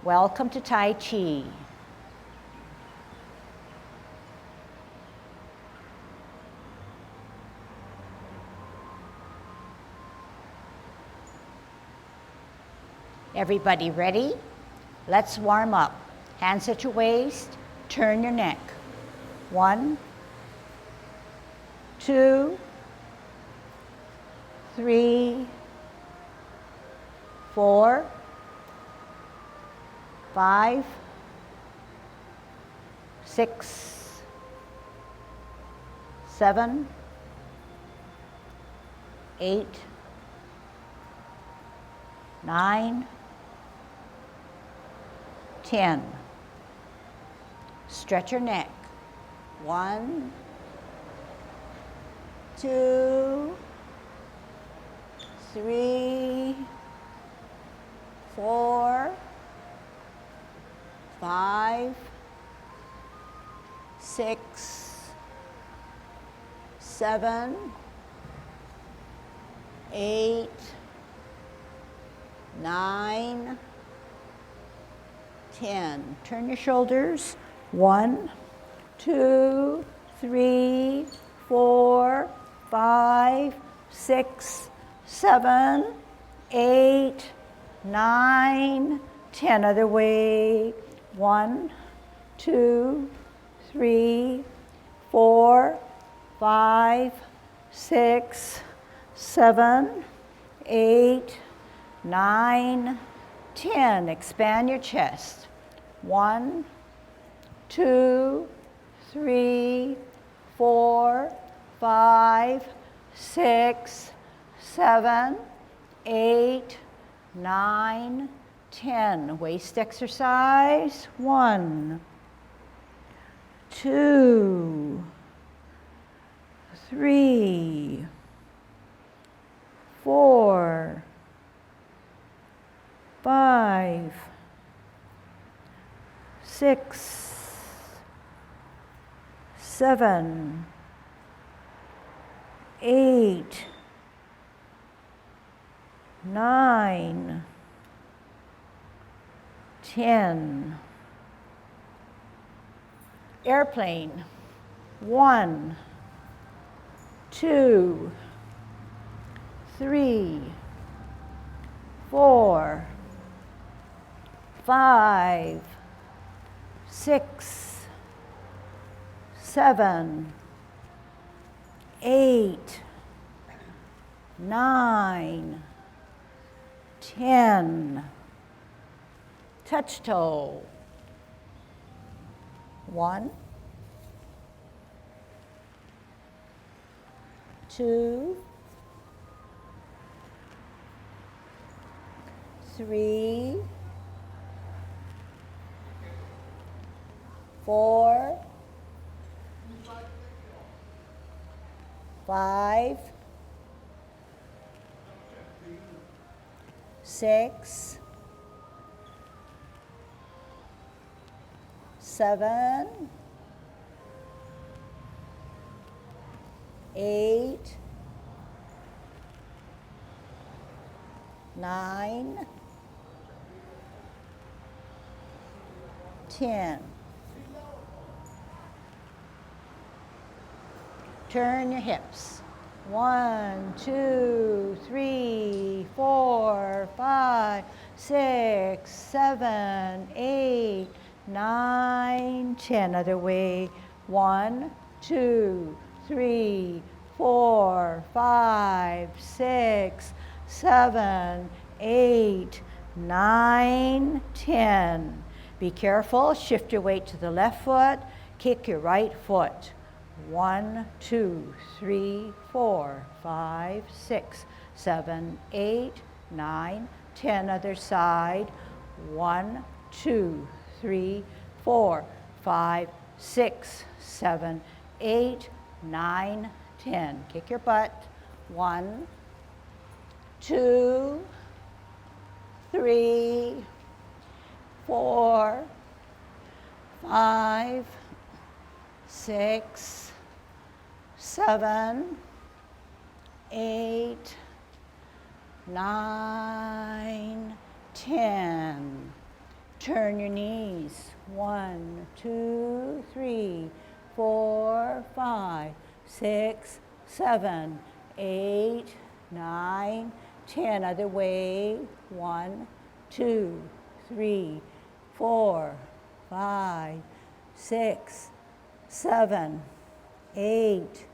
Welcome to Tai Chi. Everybody ready? Let's warm up. Hands at your waist, turn your neck. 1, 2, 3, 4, 5, 6, 7, 8, 9, 10. Stretch your neck. 1, 2, 3, 4, 5, 6, 7, 8, 9, 10. Turn your shoulders. 1, 2, 3, 4, 5, 6, 7, 8, 9, 10. Other way. 1, 2, 3, 4, 5, 6, 7, 8, 9, 10. Expand your chest. 1, 2, 3, 4, 5, 6, 7, 8, 9, 10. Waist exercise. 1, 2, 3, 4, 5, 6, 7, 8, 9, 10. Airplane. 1, 2, 3, 4, 5, 6, 7, 8, 9, 10. Touch toe. 1, 2, 3, 4, 5, 6, 7, 8, 9, 10. Turn your hips. 1, 2, 3, 4, 5, 6, 7, 8, 9, 10. Other way. 1, 2, 3, 4, 5, 6, 7, 8, 9, 10. Be careful. Shift your weight to the left foot. Kick your right foot. 1, 2, 3, 4, 5, 6, 7, 8, 9, 10. Other side. 1, 2, 3, 4, 5, 6, 7, 8, 9, 10. Kick your butt. 1, 2, 3, 4, 5, 6, 7, 8, 9, 10. Turn your knees. 1, 2, 3, 4, 5, 6, 7, 8, 9, 10. Other way. 1, 2, 3, 4, 5, 6, 7, 8,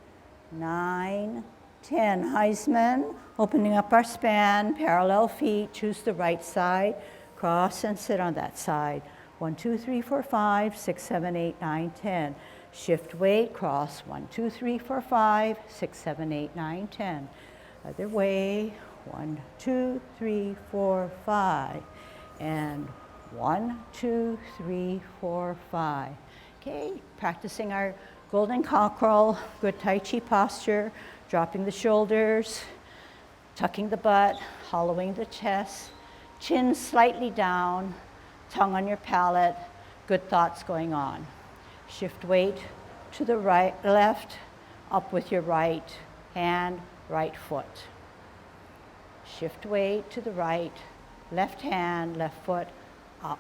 9, 10. Heisman, opening up our span, parallel feet, choose the right side, cross and sit on that side. 1, 2, 3, 4, 5, 6, 7, 8, 9, 10. Shift weight, cross. 1, 2, 3, 4, 5, 6, 7, 8, 9, 10. Other way. 1, 2, 3, 4, 5. And 1, 2, 3, 4, 5. Okay, practicing our golden cockerel, good Tai Chi posture, dropping the shoulders, tucking the butt, hollowing the chest, chin slightly down, tongue on your palate, good thoughts going on. Shift weight to the right, left, up with your right hand, right foot. Shift weight to the right, left hand, left foot, up.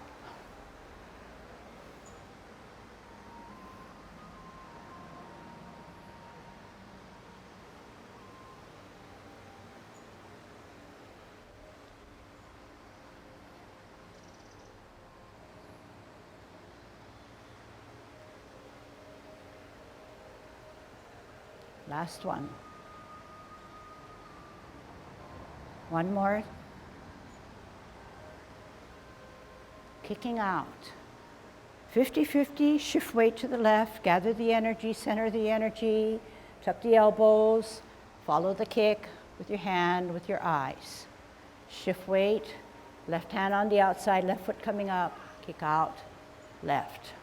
Last one. One more. Kicking out. 50-50, shift weight to the left, gather the energy, center the energy, tuck the elbows, follow the kick with your hand, with your eyes. Shift weight, left hand on the outside, left foot coming up, kick out, left.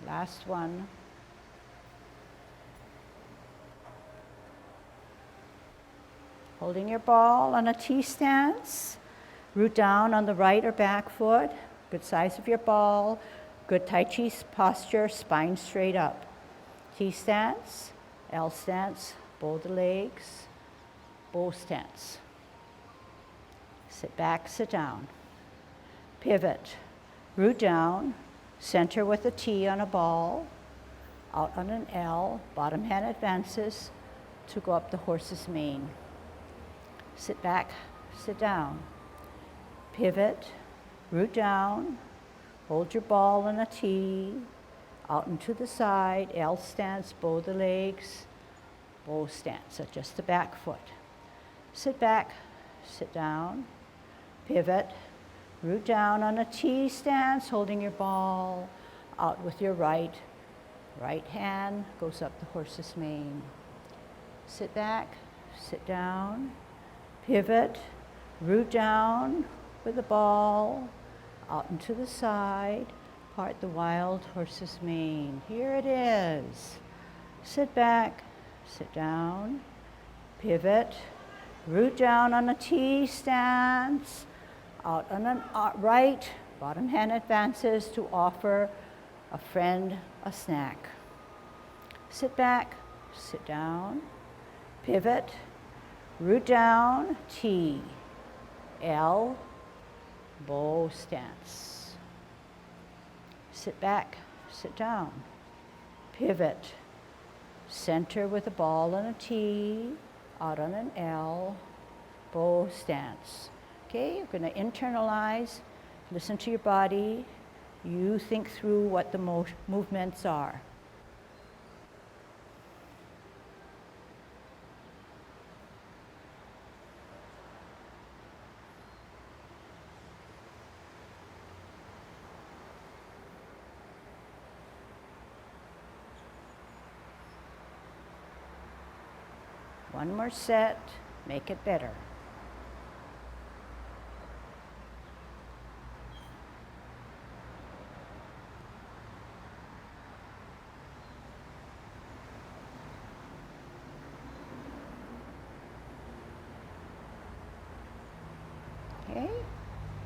Last one. Holding your ball on a T stance, root down on the right or back foot, good size of your ball, good Tai Chi posture, spine straight up. T stance, L stance, bow the legs, bow stance. Sit back, sit down. Pivot, root down, center with a T on a ball, out on an L, bottom hand advances to go up the horse's mane. Sit back, sit down. Pivot, root down, hold your ball on a T, out and to the side, L stance, bow the legs, bow stance, so just the back foot. Sit back, sit down, pivot, root down on a T stance, holding your ball, out with your right hand goes up the horse's mane. Sit back, sit down, pivot, root down with the ball, out and to the side, part the wild horse's mane. Here it is. Sit back, sit down, pivot, root down on a T stance, out on an right, bottom hand advances to offer a friend a snack. Sit back, sit down, pivot, root down, T, L, bow stance. Sit back, sit down, pivot, center with a ball and a T, out on an L, bow stance. Okay, you're going to internalize, listen to your body. You think through what the movements are. One more set, make it better.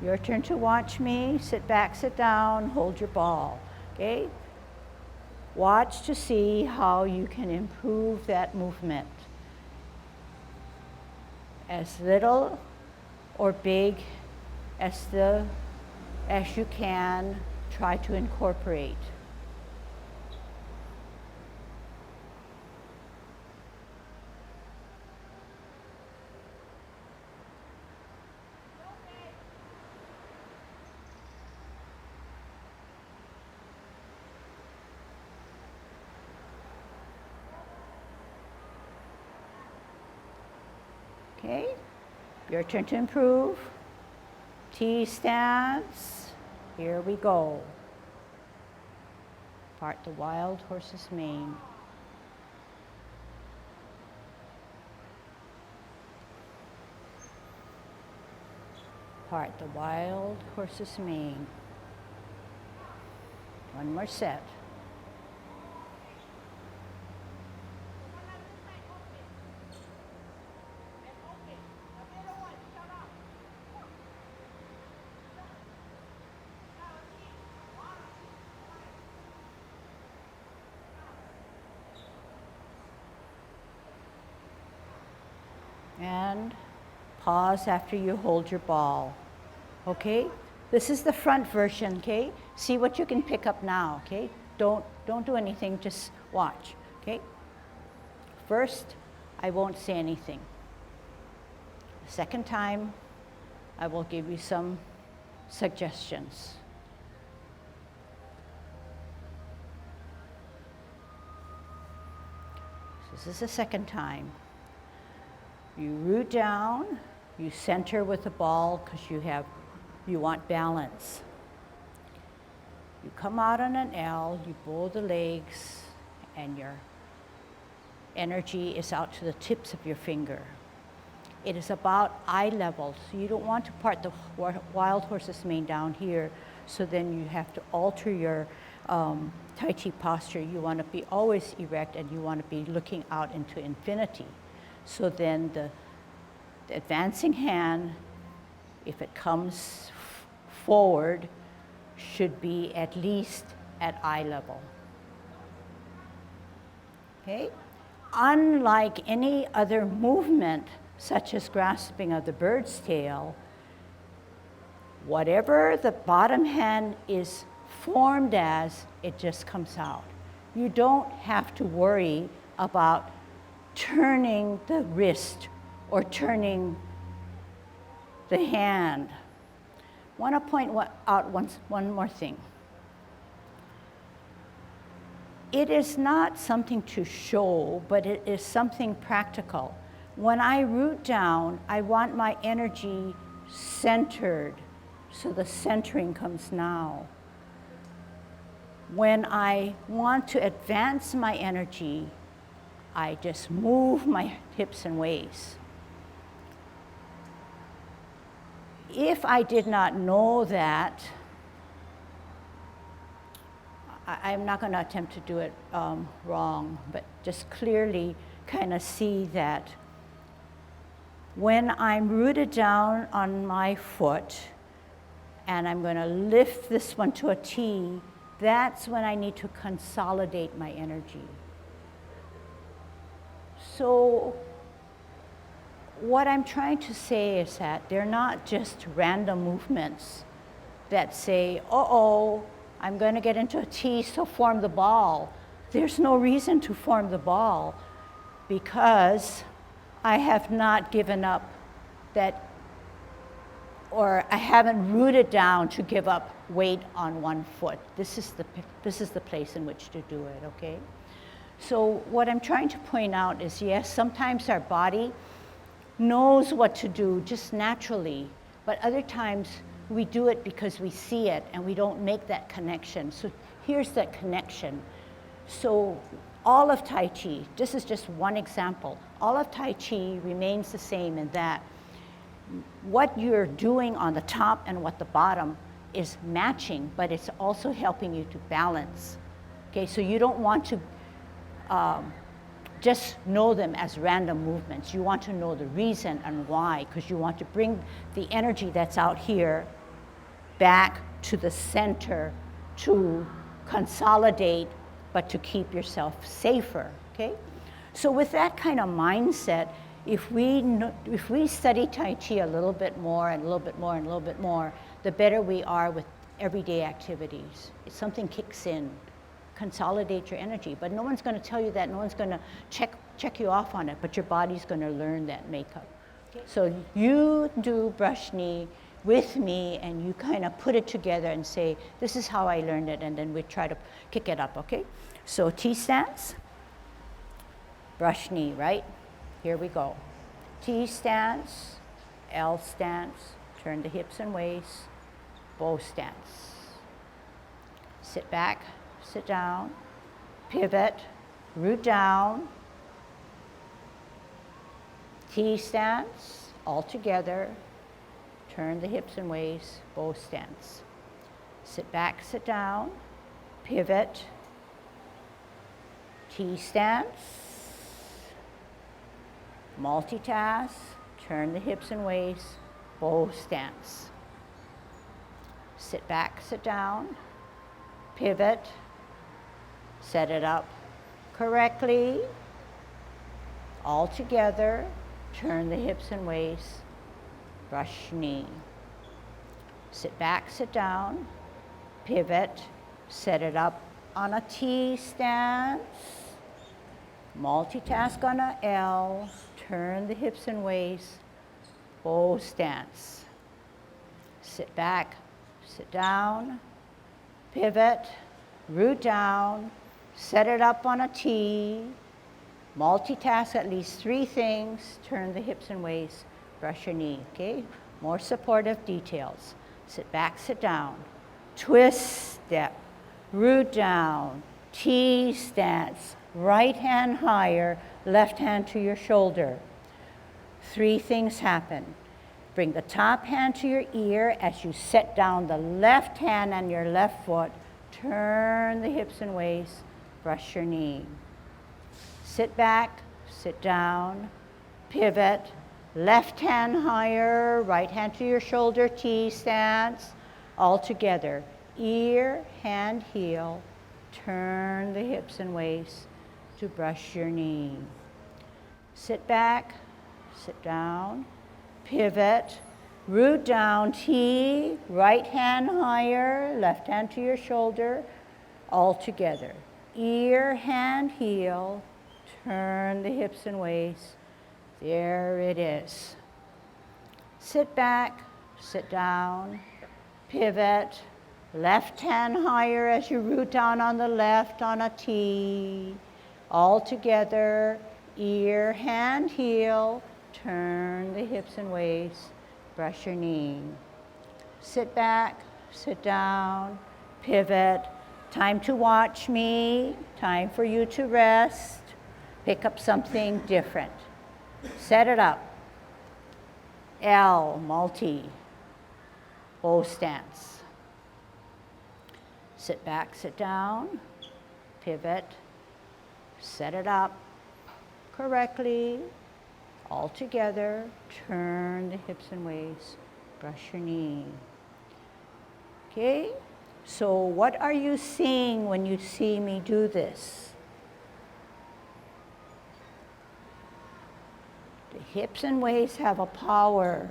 Your turn to watch me. Sit back, sit down, hold your ball, okay? Watch to see how you can improve that movement. As little or big as you can, try to incorporate. Okay, your turn to improve. T stance, here we go. Part the wild horse's mane. Part the wild horse's mane. One more set. And pause after you hold your ball, okay? This is the front version, okay? See what you can pick up now, okay? Don't do anything, just watch, okay? First, I won't say anything. The second time, I will give you some suggestions. This is the second time. You root down, you center with the ball because you want balance. You come out on an L, you bow the legs, and your energy is out to the tips of your finger. It is about eye level, so you don't want to part the wild horse's mane down here, so then you have to alter your Tai Chi posture. You want to be always erect and you want to be looking out into infinity. So then the advancing hand, if it comes forward, should be at least at eye level. Okay? Unlike any other movement, such as grasping of the bird's tail, whatever the bottom hand is formed as, it just comes out. You don't have to worry about turning the wrist or turning the hand. I want to point out one more thing. It is not something to show, but it is something practical. When I root down, I want my energy centered, so the centering comes now. When I want to advance my energy, I just move my hips and waist. If I did not know that, I'm not going to attempt to do it wrong, but just clearly kind of see that when I'm rooted down on my foot and I'm going to lift this one to a T, that's when I need to consolidate my energy. So what I'm trying to say is that they're not just random movements that say, uh-oh, I'm going to get into a T, so form the ball. There's no reason to form the ball because I have not given up that, or I haven't rooted down to give up weight on one foot. This is the place in which to do it, okay? So what I'm trying to point out is, yes, sometimes our body knows what to do just naturally, but other times we do it because we see it and we don't make that connection. So here's that connection. So all of Tai Chi, this is just one example, all of Tai Chi remains the same in that what you're doing on the top and what the bottom is matching, but it's also helping you to balance. Okay, so you don't want to just know them as random movements. You want to know the reason and why, because you want to bring the energy that's out here back to the center to consolidate, but to keep yourself safer, okay? So with that kind of mindset, if we study Tai Chi a little bit more and a little bit more and a little bit more, the better we are with everyday activities. If something kicks in, consolidate your energy. But no one's going to tell you that. No one's going to check you off on it. But your body's going to learn that makeup. Okay. So you do brush knee with me, and you kind of put it together and say, this is how I learned it, and then we try to kick it up, okay? So T stance, brush knee, right? Here we go. T stance, L stance, turn the hips and waist, bow stance. Sit back, sit down, pivot, root down, T stance, all together, turn the hips and waist, bow stance. Sit back, sit down, pivot, T stance, multitask, turn the hips and waist, bow stance. Sit back, sit down, pivot, set it up correctly, all together, turn the hips and waist, brush knee. Sit back, sit down, pivot, set it up on a T stance, multitask on a L, turn the hips and waist, bow stance. Sit back, sit down, pivot, root down, set it up on a T, multitask at least 3 things, turn the hips and waist, brush your knee, okay? More supportive details. Sit back, sit down, twist step, root down, T stance, right hand higher, left hand to your shoulder. 3 things happen. Bring the top hand to your ear as you set down the left hand and your left foot. Turn the hips and waist, brush your knee. Sit back, sit down, pivot, left hand higher, right hand to your shoulder, T stance, all together. Ear, hand, heel, turn the hips and waist to brush your knee. Sit back, sit down, pivot, root down, T, right hand higher, left hand to your shoulder, all together. Ear, hand, heel, turn the hips and waist. There it is. Sit back, sit down, pivot, left hand higher as you root down on the left on a T, all together. Ear, hand, heel, turn the hips and waist, brush your knee. Sit back, sit down, pivot. Time to watch me, time for you to rest. Pick up something different. Set it up. L, multi, bow stance. Sit back, sit down, pivot, set it up correctly, all together, turn the hips and waist, brush your knee. Okay, so what are you seeing when you see me do this? The hips and waist have a power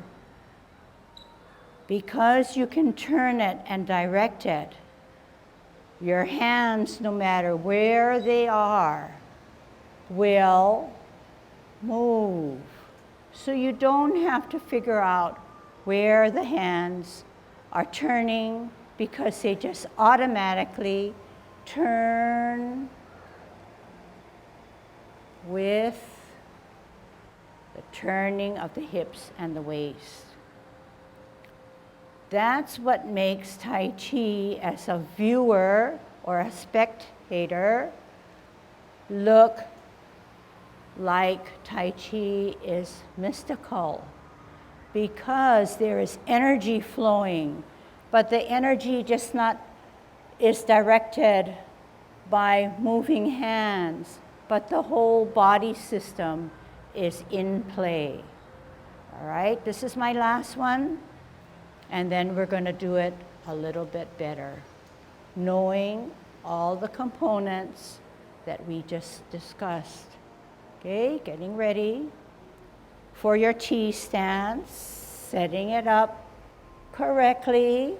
because you can turn it and direct it. Your hands, no matter where they are, will move. So you don't have to figure out where the hands are turning because they just automatically turn with the turning of the hips and the waist. That's what makes Tai Chi as a viewer or a spectator look like Tai Chi is mystical, because there is energy flowing, but the energy just not is directed by moving hands, but the whole body system is in play. All right, this is my last one, and then we're going to do it a little bit better, knowing all the components that we just discussed. Okay, getting ready for your T stance, setting it up correctly.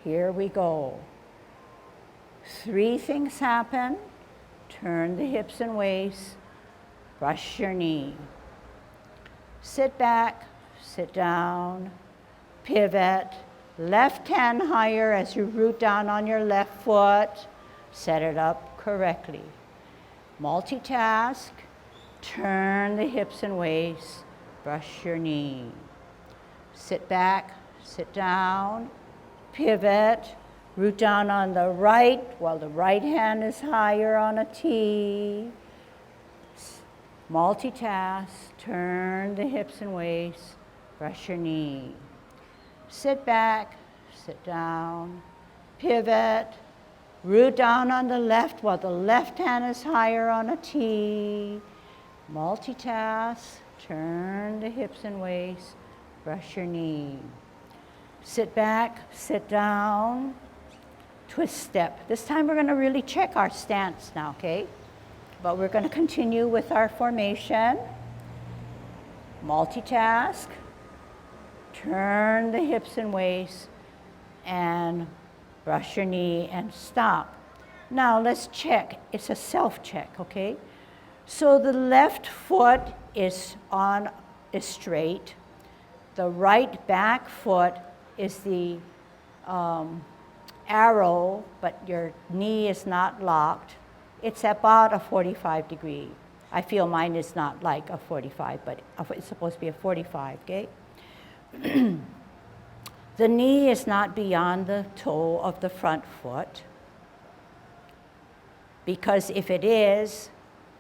Here we go. 3 things happen. Turn the hips and waist, brush your knee. Sit back, sit down, pivot, left hand higher as you root down on your left foot, set it up correctly. Multitask, turn the hips and waist, brush your knee. Sit back, sit down, pivot, root down on the right while the right hand is higher on a T. Multitask, turn the hips and waist, brush your knee. Sit back, sit down, pivot, root down on the left while the left hand is higher on a T. Multitask, turn the hips and waist, brush your knee. Sit back, sit down, twist step. This time we're going to really check our stance now, okay? But we're going to continue with our formation. Multitask, turn the hips and waist, and brush your knee and stop. Now let's check. It's a self-check, okay? So the left foot is straight. The right back foot is the arrow, but your knee is not locked. It's about a 45 degree. I feel mine is not like a 45, but it's supposed to be a 45, okay? The knee is not beyond the toe of the front foot, because if it is,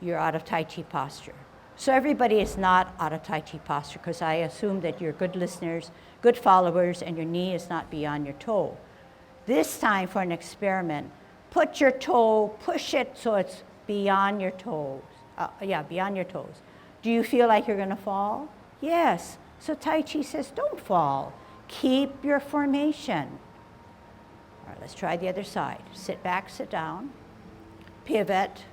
you're out of Tai Chi posture. So everybody is not out of Tai Chi posture, because I assume that you're good listeners, good followers, and your knee is not beyond your toe. This time for an experiment, put your toe, push it so it's beyond your toes. Beyond your toes. Do you feel like you're gonna fall? Yes. So Tai Chi says, don't fall. Keep your formation. All right, let's try the other side. Sit back, sit down, pivot,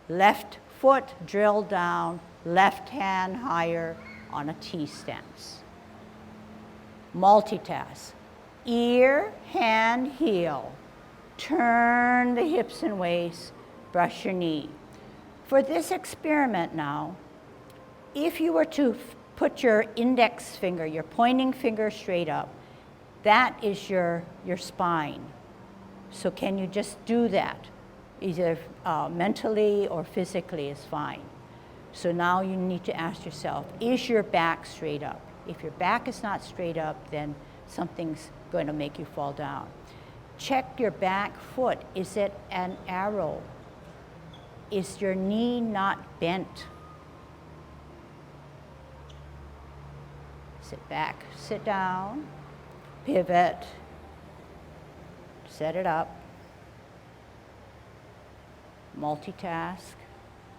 left foot drill down, left hand higher on a T stance. Multitask. Ear, hand, heel. Turn the hips and waist, brush your knee. For this experiment now, if you were to put your index finger, your pointing finger straight up, that is your spine. So can you just do that? Either mentally or physically is fine. So now you need to ask yourself, is your back straight up? If your back is not straight up, then something's going to make you fall down. Check your back foot. Is it an arrow? Is your knee not bent? Sit back, sit down, pivot, set it up, multitask,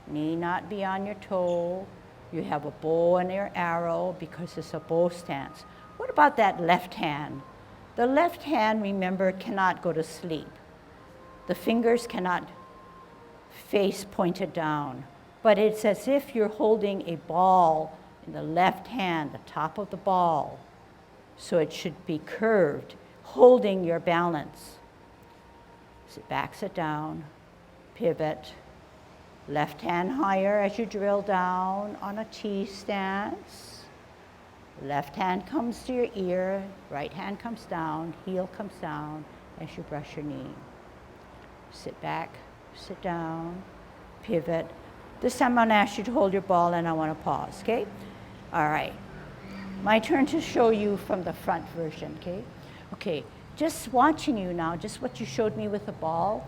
knee not beyond your toe. You have a bow and your arrow because it's a bow stance. What about that left hand? The left hand, remember, cannot go to sleep. The fingers cannot face pointed down, but it's as if you're holding a ball in the left hand, the top of the ball. So it should be curved, holding your balance. Sit back, sit down, pivot, left hand higher as you drill down on a T stance. Left hand comes to your ear, right hand comes down, heel comes down as you brush your knee. Sit back, sit down, pivot. This time I'm going to ask you to hold your ball and I want to pause, okay? All right. My turn to show you from the front version, okay? Okay, just watching you now, just what you showed me with the ball.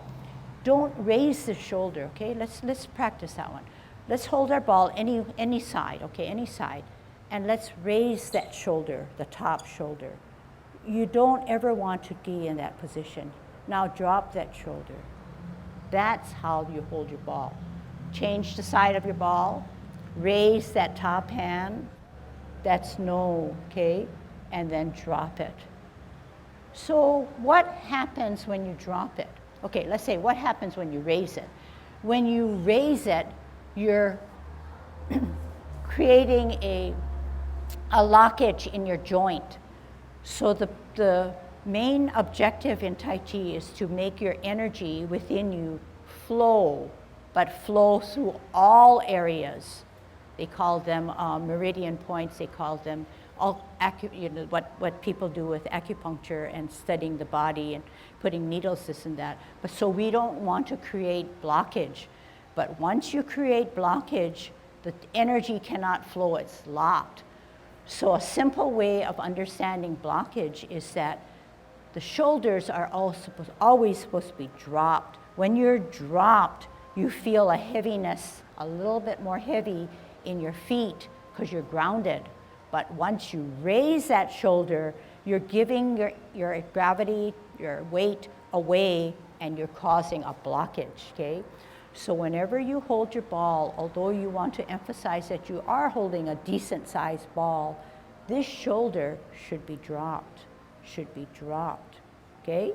Don't raise the shoulder, okay? Let's practice that one. Let's hold our ball any side, okay, any side. And let's raise that shoulder, the top shoulder. You don't ever want to be in that position. Now drop that shoulder. That's how you hold your ball. Change the side of your ball, raise that top hand, that's no, okay? And then drop it. So what happens when you drop it? Okay, let's say what happens when you raise it. When you raise it, you're creating a blockage in your joint. So the main objective in Tai Chi is to make your energy within you flow, but flow through all areas. They call them meridian points. They call them what people do with acupuncture and studying the body and putting needles, this and that. But so we don't want to create blockage. But once you create blockage, the energy cannot flow, it's locked. So a simple way of understanding blockage is that the shoulders are always supposed to be dropped. When you're dropped, you feel a heaviness, a little bit more heavy in your feet because you're grounded. But once you raise that shoulder, you're giving your gravity, your weight away, and you're causing a blockage, okay? So whenever you hold your ball, although you want to emphasize that you are holding a decent sized ball, this shoulder should be dropped, okay?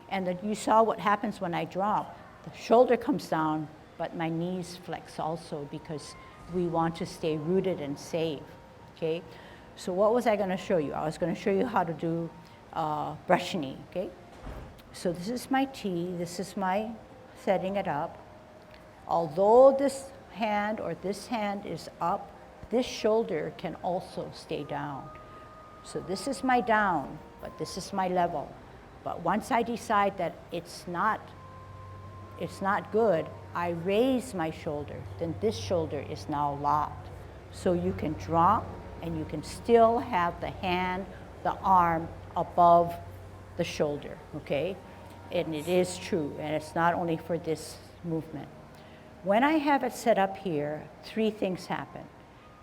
And you saw what happens when I drop. The shoulder comes down, but my knees flex also because we want to stay rooted and safe, okay? So what was I gonna show you? I was gonna show you how to do brush knee, okay? So this is my T, this is my setting it up. Although this hand or this hand is up, this shoulder can also stay down. So this is my down, but this is my level. But once I decide that it's not good, I raise my shoulder, then this shoulder is now locked. So you can drop and you can still have the hand, the arm above the shoulder, okay? And it is true, and it's not only for this movement. When I have it set up here, 3 things happen.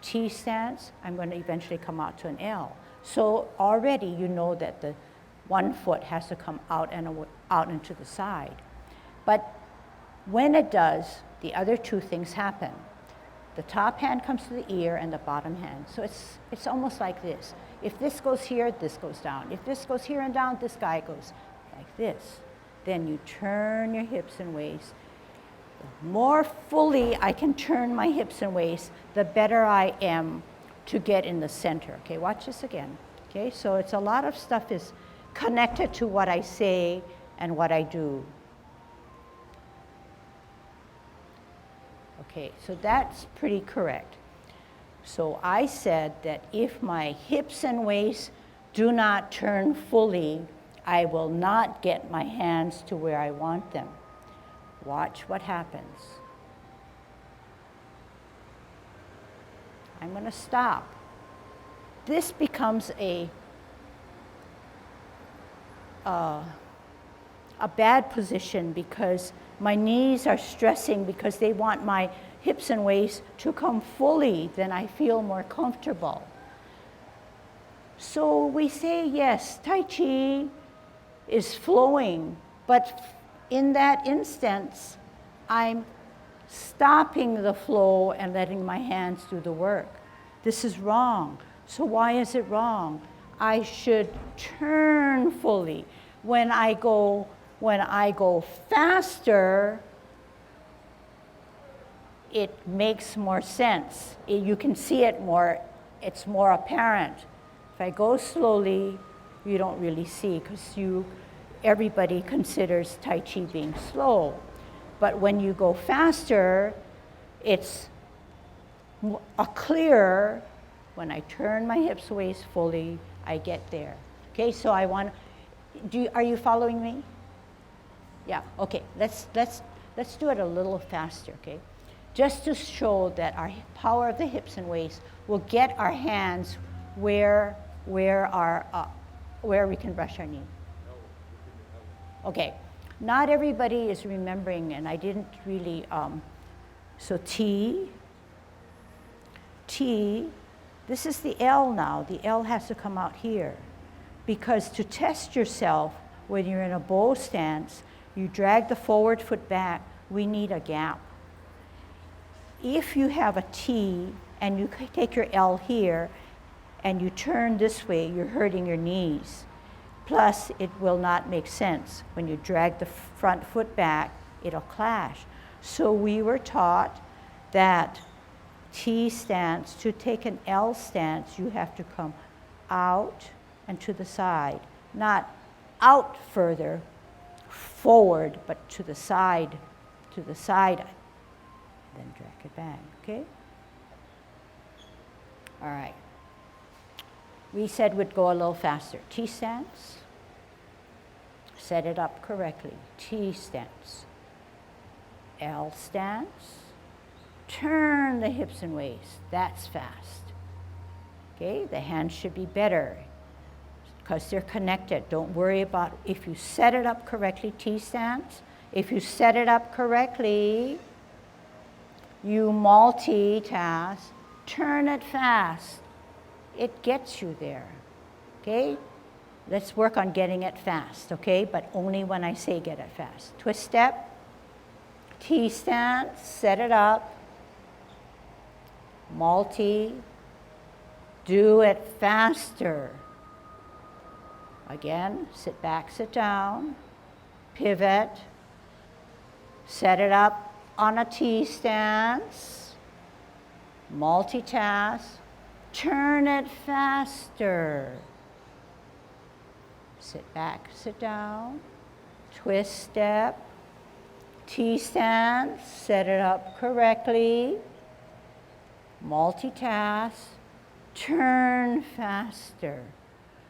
T stance, I'm going to eventually come out to an L. So already you know that the one foot has to come out and out into the side. But when it does, the other 2 things happen. The top hand comes to the ear and the bottom hand. So it's almost like this. If this goes here, this goes down. If this goes here and down, this guy goes like this. Then you turn your hips and waist. The more fully I can turn my hips and waist, the better I am to get in the center. Okay, watch this again. Okay, so it's a lot of stuff is connected to what I say and what I do. Okay, so that's pretty correct. So I said that if my hips and waist do not turn fully, I will not get my hands to where I want them. Watch what happens. I'm going to stop. This becomes a bad position because my knees are stressing because they want my hips and waist to come fully, then I feel more comfortable. So we say, yes, Tai Chi is flowing, but in that instance, I'm stopping the flow and letting my hands do the work. This is wrong. So why is it wrong? I should turn fully. When I go faster, it makes more sense. You can see it more, it's more apparent. If I go slowly, you don't really see because everybody considers Tai Chi being slow. But when you go faster, it's clearer. When I turn my hips waist fully, I get there. Okay, so are you following me? Yeah, okay, let's do it a little faster, okay? Just to show that our power of the hips and waist will get our hands where we can brush our knee. Okay, not everybody is remembering, and I didn't really, so T, this is the L now. The L has to come out here. Because to test yourself, when you're in a bow stance, you drag the forward foot back, we need a gap. If you have a T and you take your L here and you turn this way, you're hurting your knees. Plus, it will not make sense. When you drag the front foot back, it'll clash. So we were taught that T stance, to take an L stance, you have to come out and to the side. Not out further, forward, but to the side, then drag it back, okay? All right. We said we'd go a little faster. T stance, set it up correctly. T stance, L stance, turn the hips and waist. That's fast. Okay, the hands should be better because they're connected. Don't worry about if you set it up correctly, T stance. If you set it up correctly, you multitask, turn it fast. It gets you there, okay? Let's work on getting it fast, okay? But only when I say get it fast. Twist step, T stance, set it up, multi, do it faster. Again, sit back, sit down, pivot, set it up on a T stance, multitask, turn it faster. Sit back, sit down, twist step, T stance, set it up correctly, multitask, turn faster.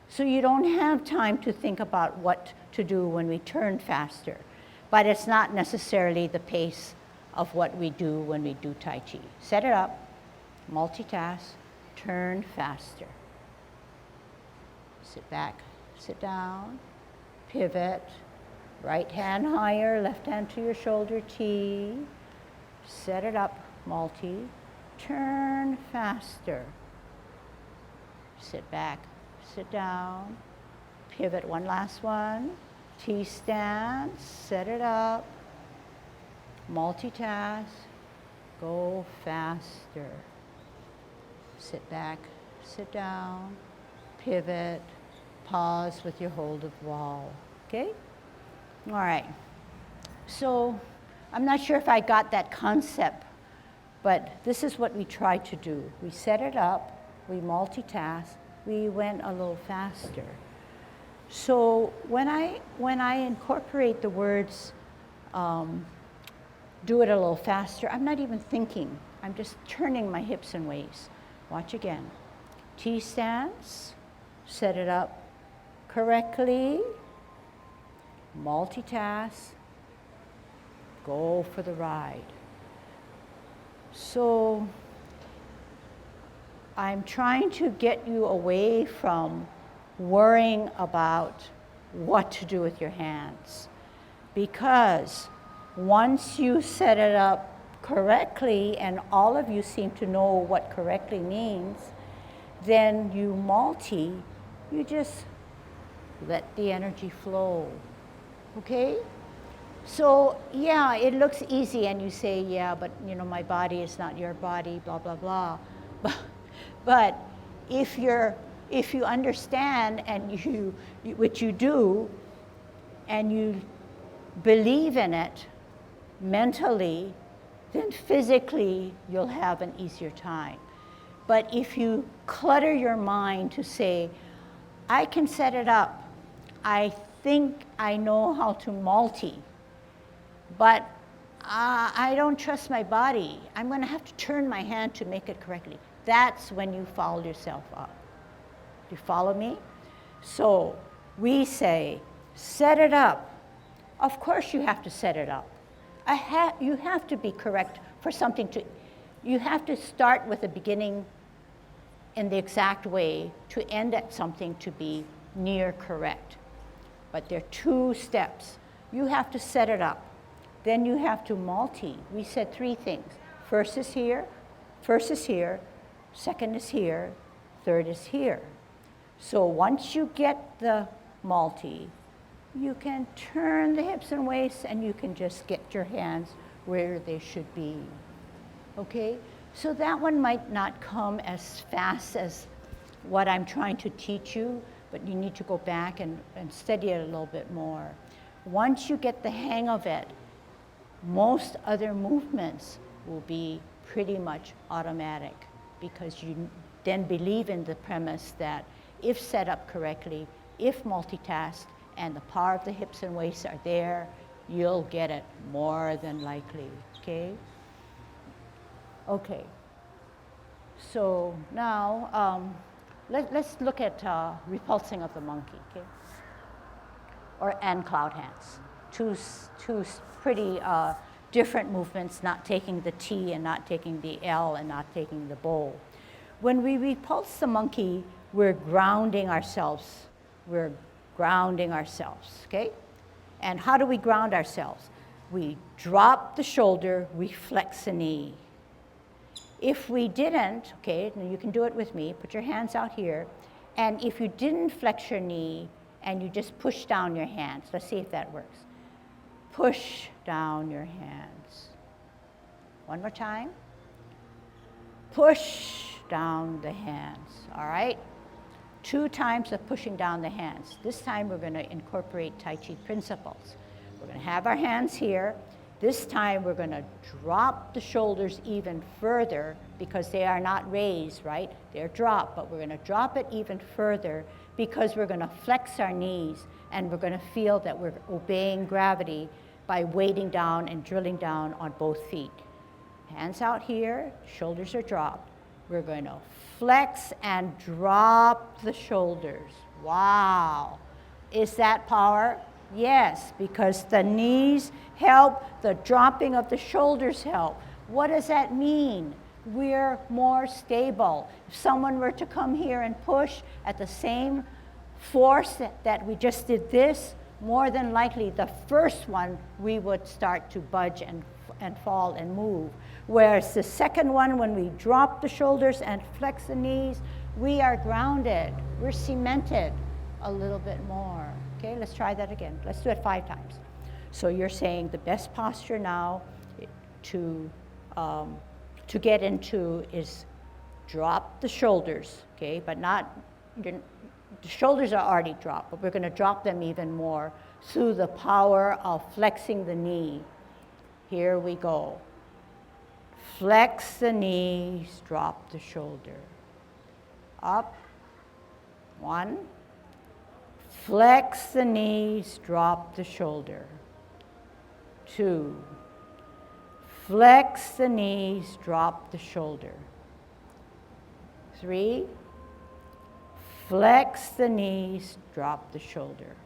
So you don't have time to think about what to do when we turn faster, but it's not necessarily the pace of what we do when we do Tai Chi. Set it up, multitask, turn faster. Sit back, sit down, pivot, right hand higher, left hand to your shoulder, T. Set it up, multi, turn faster. Sit back, sit down, pivot, one last one. T stance, set it up, multitask, go faster. Sit back, sit down, pivot, pause with your hold of wall, okay? All right, so I'm not sure if I got that concept, but this is what we try to do. We set it up, we multitask, we went a little faster. So when I incorporate the words, do it a little faster, I'm not even thinking. I'm just turning my hips and waist. Watch again. T stance, set it up correctly, multitask, go for the ride. So I'm trying to get you away from worrying about what to do with your hands, because once you set it up correctly, and all of you seem to know what correctly means, then you just let the energy flow, okay? So yeah, it looks easy, and you say, yeah, but you know, my body is not your body, blah, blah, blah. But if you understand, and which you do, and you believe in it mentally, then physically you'll have an easier time. But if you clutter your mind to say, I can set it up, I think I know how to multi, but I don't trust my body, I'm going to have to turn my hand to make it correctly. That's when you foul yourself up. Do you follow me? So we say, set it up. Of course you have to set it up. You have to be correct for something to, you have to start with the beginning in the exact way to end at something to be near correct. But there are two steps. You have to set it up. Then you have to multi. We said three things. First is here, second is here, third is here. So once you get the multi, you can turn the hips and waist, and you can just get your hands where they should be, okay? So that one might not come as fast as what I'm trying to teach you, but you need to go back and study it a little bit more. Once you get the hang of it, most other movements will be pretty much automatic, because you then believe in the premise that if set up correctly, if multitasked, and the power of the hips and waist are there, you'll get it more than likely, okay? Okay, so now let's look at repulsing of the monkey, okay? And cloud hands. Two pretty different movements, not taking the T and not taking the L and not taking the bow. When we repulse the monkey, we're grounding ourselves. We're grounding ourselves, okay? And how do we ground ourselves? We drop the shoulder, we flex the knee. If we didn't, okay, then you can do it with me, put your hands out here, and if you didn't flex your knee and you just push down your hands, let's see if that works. Push down your hands. One more time. Push down the hands, all right? 2 times of pushing down the hands. This time we're going to incorporate Tai Chi principles. We're going to have our hands here. This time we're going to drop the shoulders even further, because they are not raised, right? They're dropped, but we're going to drop it even further because we're going to flex our knees, and we're going to feel that we're obeying gravity by weighting down and drilling down on both feet. Hands out here, shoulders are dropped. We're going to flex and drop the shoulders. Wow. Is that power? Yes, because the knees help, the dropping of the shoulders help. What does that mean? We're more stable. If someone were to come here and push at the same force that we just did this, more than likely the first one we would start to budge and fall and move. Whereas the second one, when we drop the shoulders and flex the knees, we are grounded. We're cemented a little bit more. Okay, let's try that again. Let's do it 5 times. So you're saying the best posture now to get into is drop the shoulders, okay, but not, the shoulders are already dropped, but we're going to drop them even more through the power of flexing the knee. Here we go. Flex the knees, drop the shoulder. Up. 1. Flex the knees, drop the shoulder. 2. Flex the knees, drop the shoulder. 3. Flex the knees, drop the shoulder.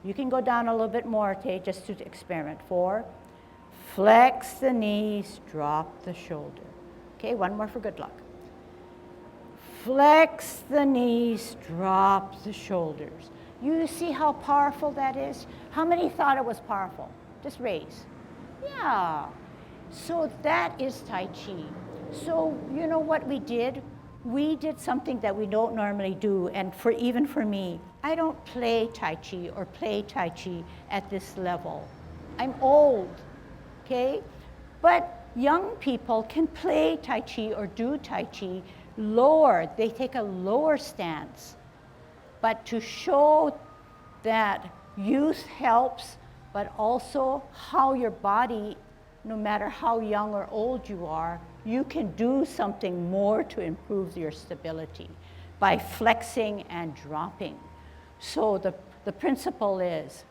You can go down a little bit more, okay, just to experiment. 4. Flex the knees, drop the shoulder. Okay, one more for good luck. Flex the knees, drop the shoulders. You see how powerful that is? How many thought it was powerful? Just raise. Yeah. So that is Tai Chi. So you know what we did? We did something that we don't normally do, and even for me, I don't play Tai Chi or play Tai Chi at this level. I'm old, okay? But young people can play Tai Chi or do Tai Chi lower. They take a lower stance. But to show that youth helps, but also how your body, no matter how young or old you are, you can do something more to improve your stability by flexing and dropping. So the principle is,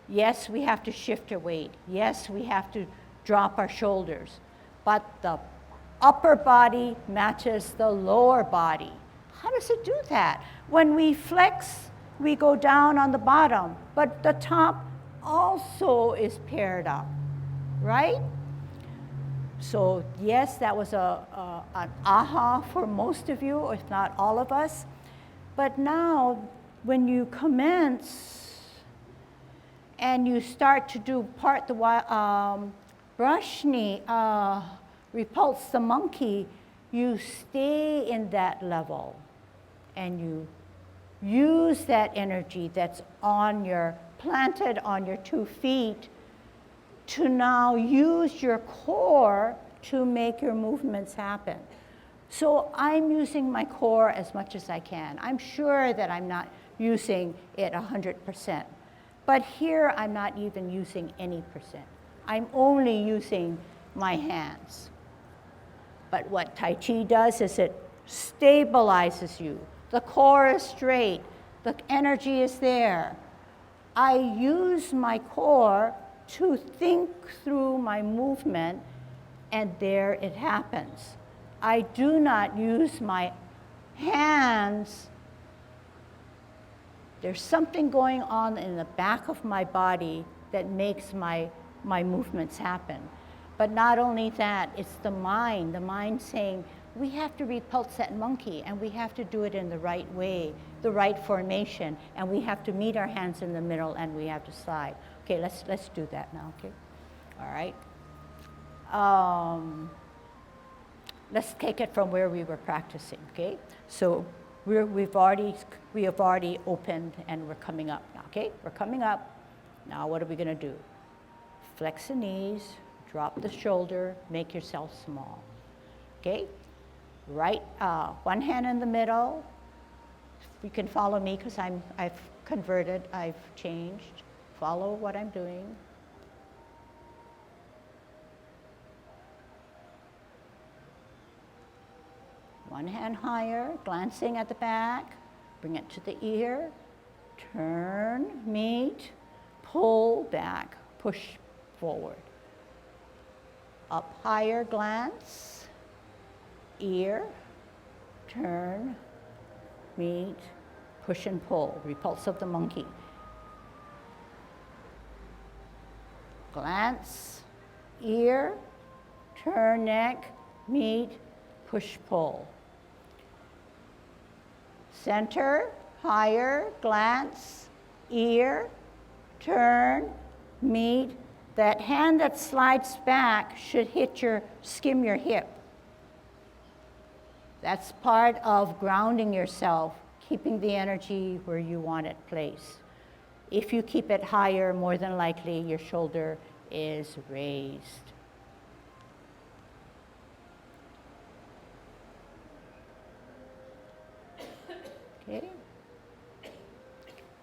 yes, we have to shift our weight. Yes, we have to drop our shoulders. But the upper body matches the lower body. How does it do that? When we flex, we go down on the bottom, but the top also is paired up, right? So yes, that was an aha for most of you, if not all of us. But now, when you commence and you start to do brush knee, repulse the monkey, you stay in that level and you use that energy that's planted on your 2 feet to now use your core to make your movements happen. So I'm using my core as much as I can. I'm sure that I'm not using it 100%. But here I'm not even using any percent. I'm only using my hands. But what Tai Chi does is it stabilizes you. The core is straight. The energy is there. I use my core to think through my movement, and there it happens. I do not use my hands. There's something going on in the back of my body that makes my movements happen. But not only that, it's the mind saying, we have to repulse that monkey, and we have to do it in the right way, the right formation, and we have to meet our hands in the middle, and we have to slide. Okay, let's do that now, okay? All right. Let's take it from where we were practicing, okay? So we have already opened, and we're coming up now, okay? We're coming up. Now what are we gonna do? Flex the knees, drop the shoulder, make yourself small, okay? Right, one hand in the middle. You can follow me because I've converted, I've changed. Follow what I'm doing. One hand higher, glancing at the back, bring it to the ear, turn, meet, pull back, push forward. Up higher, glance, ear, turn, meet, push and pull, repulse of the monkey. Glance, ear, turn, neck, meet, push, pull. Center, higher, glance, ear, turn, meet. That hand that slides back should skim your hip. That's part of grounding yourself, keeping the energy where you want it placed. If you keep it higher, more than likely your shoulder is raised. Okay?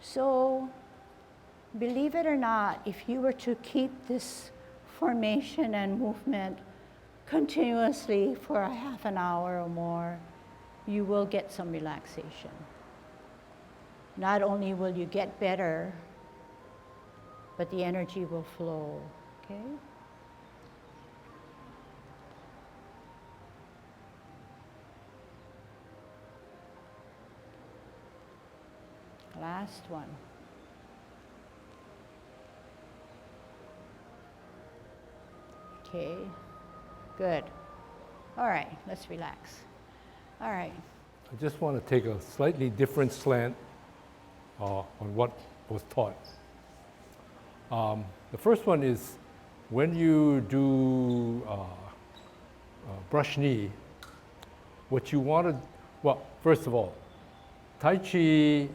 So, believe it or not, if you were to keep this formation and movement continuously for a half an hour or more, you will get some relaxation. Not only will you get better, but the energy will flow, okay? Last one. Okay, good. All right, let's relax. All right. I just want to take a slightly different slant on what was taught. The first one is when you do brush knee, what you want to, well, first of all, Tai Chi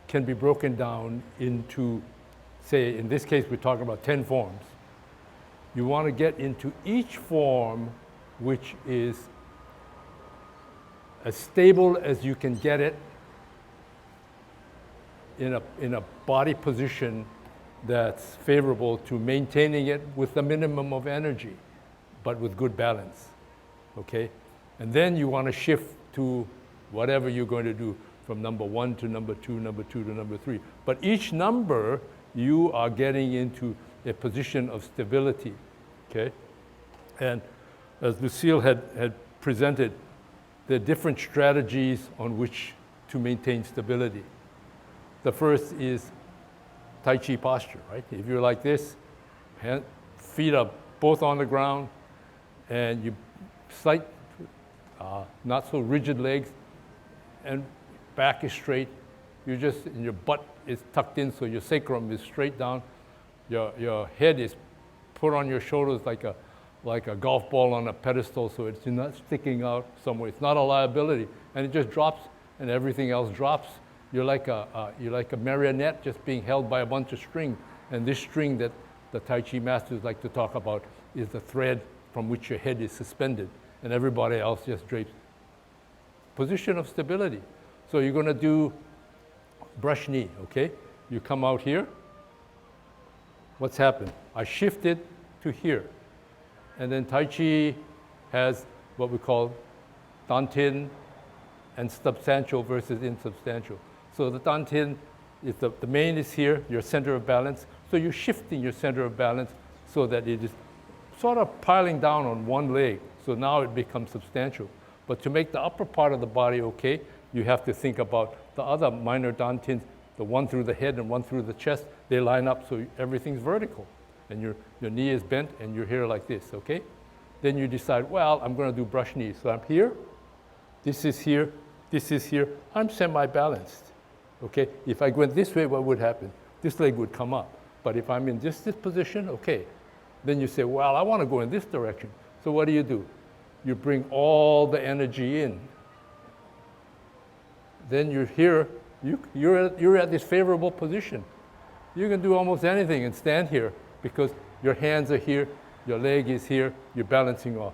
can be broken down into, say, in this case, we're talking about 10 forms. You want to get into each form which is as stable as you can get it in a body position that's favorable to maintaining it with the minimum of energy, but with good balance, okay? And then you want to shift to whatever you're going to do from number 1 to number 2, number 2 to number 3. But each number, you are getting into a position of stability, okay? And as Lucille had presented, there are different strategies on which to maintain stability. The first is Tai Chi posture, right? If you're like this, feet are both on the ground, and you slight, not so rigid legs, and back is straight. And your butt is tucked in, so your sacrum is straight down. Your head is put on your shoulders like a golf ball on a pedestal, so it's not sticking out somewhere. It's not a liability, and it just drops, and everything else drops. You're like a marionette just being held by a bunch of string, and this string that the Tai Chi masters like to talk about is the thread from which your head is suspended, and everybody else just drapes. Position of stability. So you're going to do brush knee, okay? You come out here. What's happened? I shifted to here. And then Tai Chi has what we call dantian and substantial versus insubstantial. So the dantian is the main is here, your center of balance. So you're shifting your center of balance so that it is sort of piling down on one leg. So now it becomes substantial. But to make the upper part of the body okay, you have to think about the other minor dantians, the one through the head and one through the chest. They line up so everything's vertical. And your knee is bent and you're here like this, okay? Then you decide, well, I'm going to do brush knees. So I'm here, this is here, this is here. I'm semi-balanced, okay? If I went this way, what would happen? This leg would come up. But if I'm in this position, okay. Then you say, well, I want to go in this direction. So what do? You bring all the energy in. Then you're here, you're at this favorable position. You can do almost anything and stand here because your hands are here, your leg is here, you're balancing off.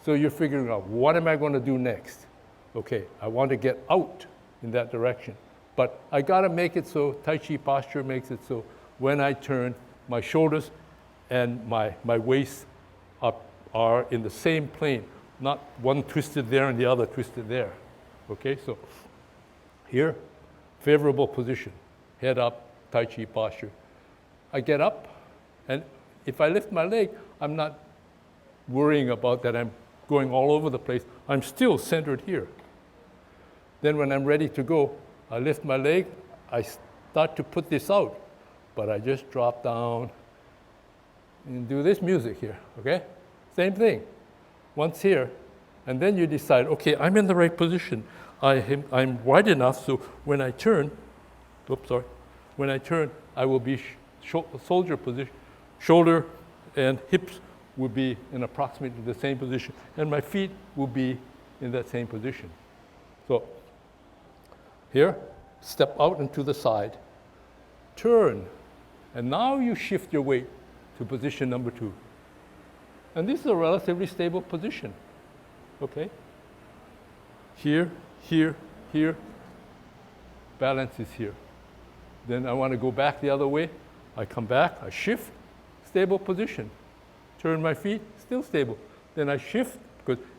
So you're figuring out, what am I going to do next? Okay, I want to get out in that direction. But I got to make it so, Tai Chi posture makes it so when I turn, my shoulders and my waist are in the same plane, not one twisted there and the other twisted there. Okay, so here, favorable position, head up, Tai Chi posture. I get up, and if I lift my leg, I'm not worrying about that I'm going all over the place. I'm still centered here. Then when I'm ready to go, I lift my leg, I start to put this out, but I just drop down and do this music here, okay? Same thing. Once here, and then you decide, okay, I'm in the right position. I'm wide enough so when I turn, when I turn, I will be soldier position. Shoulder and hips will be in approximately the same position, and my feet will be in that same position. So here, step out and to the side, turn, and now you shift your weight to position number 2. And this is a relatively stable position, okay? Here, here, here, balance is here. Then I want to go back the other way. I come back, I shift, stable position. Turn my feet, still stable. Then I shift,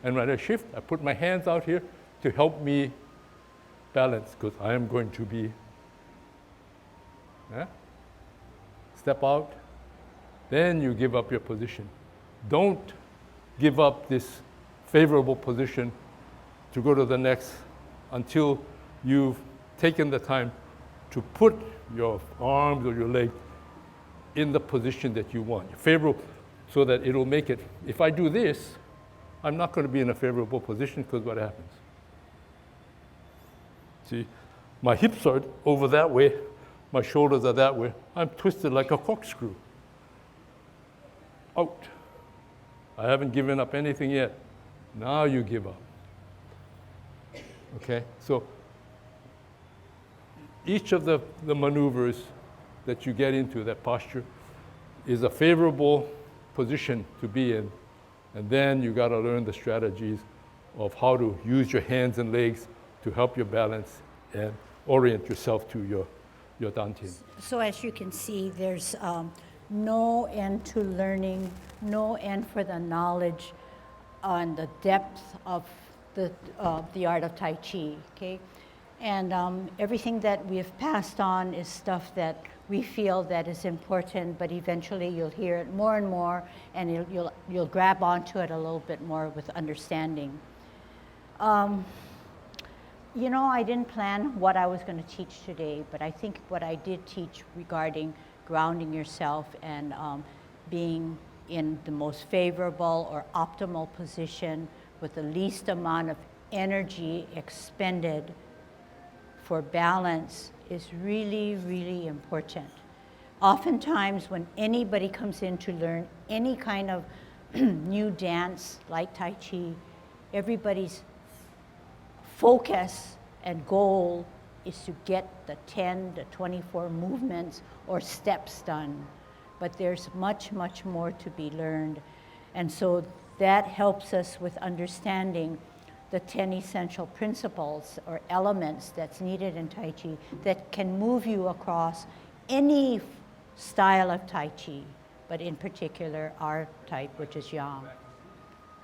and when I shift, I put my hands out here to help me balance, because I am going to be, step out, then you give up your position. Don't give up this favorable position to go to the next until you've taken the time to put your arms or your leg in the position that you want, favorable, so that it'll make it. If I do this, I'm not going to be in a favorable position, because what happens? See, my hips are over that way, my shoulders are that way. I'm twisted like a corkscrew. Out. I haven't given up anything yet. Now you give up. Okay, so each of the maneuvers that you get into, that posture, is a favorable position to be in. And then you got to learn the strategies of how to use your hands and legs to help you balance and orient yourself to your dantian. So as you can see, there's no end to learning, no end for the knowledge on the depth of the art of Tai Chi, okay? And everything that we've passed on is stuff that we feel that is important, but eventually you'll hear it more and more, and you'll grab onto it a little bit more with understanding. You know, I didn't plan what I was going to teach today, but I think what I did teach regarding grounding yourself and being in the most favorable or optimal position with the least amount of energy expended for balance is really, really important. Oftentimes when anybody comes in to learn any kind of new dance like Tai Chi, everybody's focus and goal is to get the 10 to 24 movements or steps done. But there's much, much more to be learned. And so that helps us with understanding the 10 essential principles or elements that's needed in Tai Chi that can move you across any style of Tai Chi, but in particular our type, which is Yang.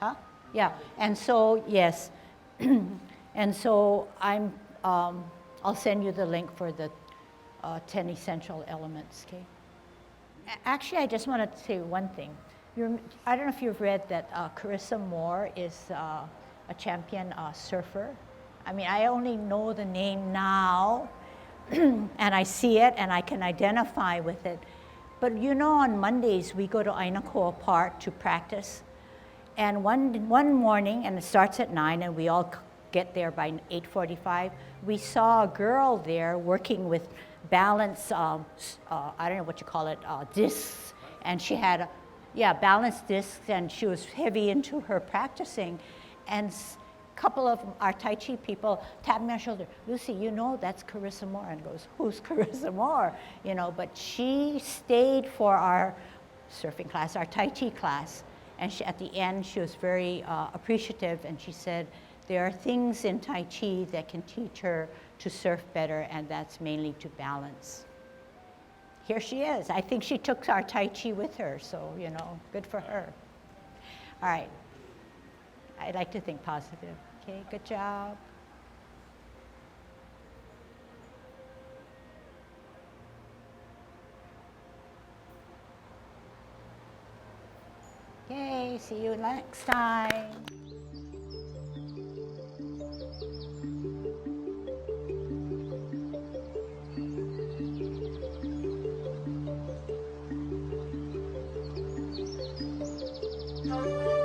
Huh? Yeah, and so, yes, and so I'll send you the link for the 10 essential elements, okay? Actually, I just want to say one thing. I don't know if you've read that Carissa Moore is a champion surfer. I mean, I only know the name now, and I see it, and I can identify with it. But you know, on Mondays, we go to Ainakoa Park to practice. And one morning, and it starts at 9, and we all get there by 8:45, we saw a girl there working with balance, I don't know what you call it, discs. And she had, balance discs, and she was heavy into her practicing. And a couple of our Tai Chi people tapped me on the shoulder, Lucy, you know that's Carissa Moore. And goes, who's Carissa Moore? You know, but she stayed for our surfing class, our Tai Chi class. And at the end, she was very appreciative, and she said, there are things in Tai Chi that can teach her to surf better, and that's mainly to balance. Here she is. I think she took our Tai Chi with her, so, you know, good for her. All right. I like to think positive. Okay, good job. Okay, see you next time. Thank you.